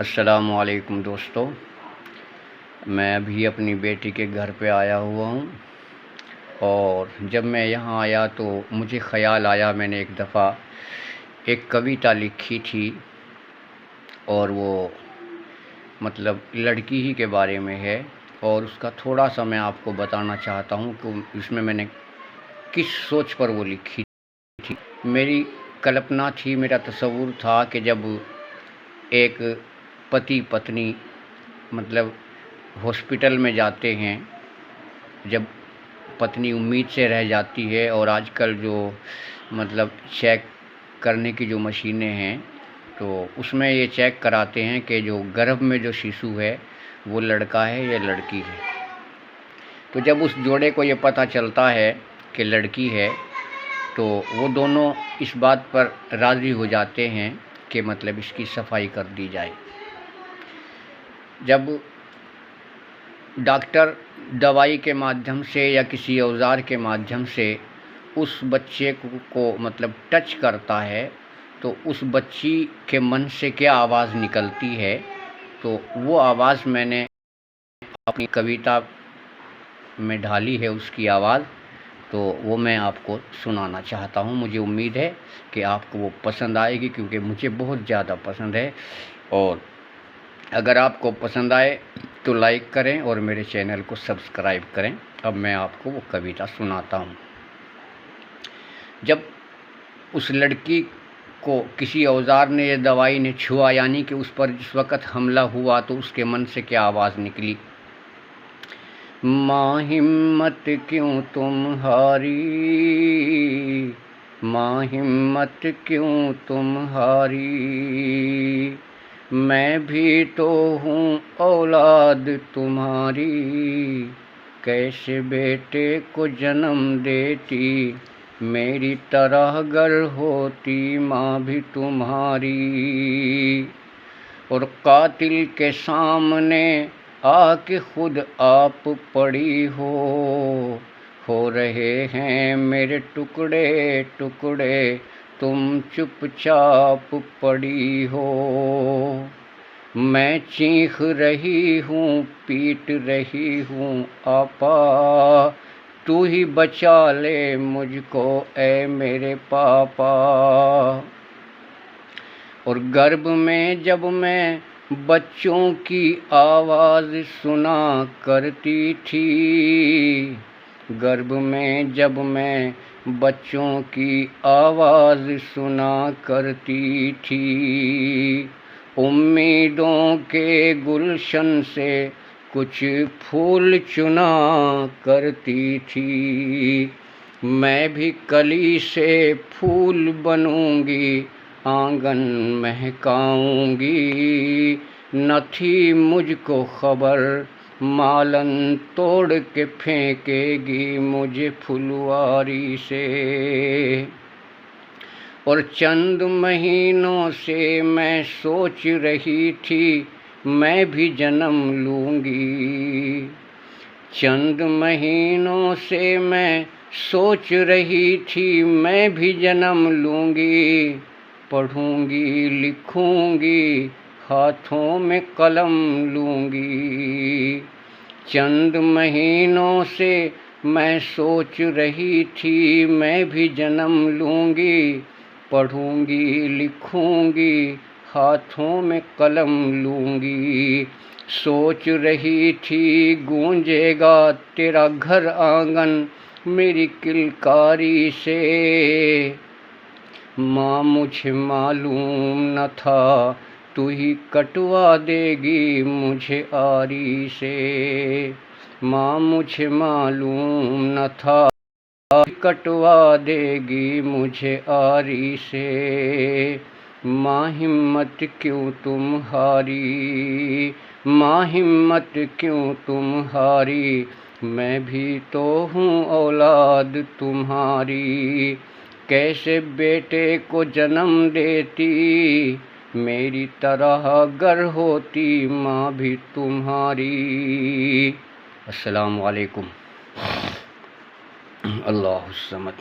अस्सलामुअलैकुम दोस्तों, मैं अभी अपनी बेटी के घर पे आया हुआ हूँ। और जब मैं यहाँ आया तो मुझे ख़याल आया, मैंने एक दफ़ा एक कविता लिखी थी और वो मतलब लड़की ही के बारे में है। और उसका थोड़ा सा मैं आपको बताना चाहता हूँ कि इसमें मैंने किस सोच पर वो लिखी थी। मेरी कल्पना थी, मेरा तसव्वुर था कि जब एक पति पत्नी मतलब हॉस्पिटल में जाते हैं, जब पत्नी उम्मीद से रह जाती है और आजकल जो मतलब चेक करने की जो मशीनें हैं तो उसमें ये चेक कराते हैं कि जो गर्भ में जो शिशु है वो लड़का है या लड़की है। तो जब उस जोड़े को ये पता चलता है कि लड़की है तो वो दोनों इस बात पर राज़ी हो जाते हैं कि मतलब इसकी सफाई कर दी जाए। जब डॉक्टर दवाई के माध्यम से या किसी औज़ार के माध्यम से उस बच्चे को मतलब टच करता है तो उस बच्ची के मन से क्या आवाज़ निकलती है, तो वो आवाज़ मैंने अपनी कविता में ढाली है, उसकी आवाज़। तो वो मैं आपको सुनाना चाहता हूँ। मुझे उम्मीद है कि आपको वो पसंद आएगी, क्योंकि मुझे बहुत ज़्यादा पसंद है। और अगर आपको पसंद आए तो लाइक करें और मेरे चैनल को सब्सक्राइब करें। अब मैं आपको वो कविता सुनाता हूँ। जब उस लड़की को किसी औज़ार ने या दवाई ने छुआ, यानी कि उस पर जिस वक़्त हमला हुआ, तो उसके मन से क्या आवाज़ निकली। माँ हिम्मत क्यों तुम हारी, माँ हिम्मत क्यों तुम हारी, मैं भी तो हूँ औलाद तुम्हारी, कैसे बेटे को जन्म देती, मेरी तरह गर होती माँ भी तुम्हारी। और कातिल के सामने आके खुद आप पड़ी हो रहे हैं मेरे टुकड़े टुकड़े, तुम चुपचाप पड़ी हो। मैं चीख रही हूँ, पीट रही हूँ आपा, तू ही बचा ले मुझको ऐ मेरे पापा। और गर्भ में जब मैं बच्चों की आवाज़ सुना करती थी, गर्भ में जब मैं बच्चों की आवाज़ सुना करती थी, उम्मीदों के गुलशन से कुछ फूल चुना करती थी, मैं भी कली से फूल बनूंगी, आंगन महकाऊंगी, न थी मुझको खबर, मालन तोड़ के फेंकेगी मुझे फुलवारी से। और चंद महीनों से मैं सोच रही थी मैं भी जन्म लूँगी, चंद महीनों से मैं सोच रही थी मैं भी जन्म लूँगी, पढ़ूंगी लिखूंगी हाथों में कलम लूँगी। चंद महीनों से मैं सोच रही थी मैं भी जन्म लूँगी, पढ़ूंगी लिखूंगी हाथों में कलम लूँगी। सोच रही थी गूंजेगा तेरा घर आंगन मेरी किलकारी से, माँ मुझे मालूम न था तू ही कटवा देगी मुझे आरी से, माँ मुझे मालूम न था कटवा देगी मुझे आरी से। माँ हिम्मत क्यों तुम हारी, माँ हिम्मत क्यों तुम हारी, मैं भी तो हूँ औलाद तुम्हारी, कैसे बेटे को जन्म देती, मेरी तरह गर होती माँ भी तुम्हारी। अस्सलामु अलैकुम। अल्लाहुस्समद।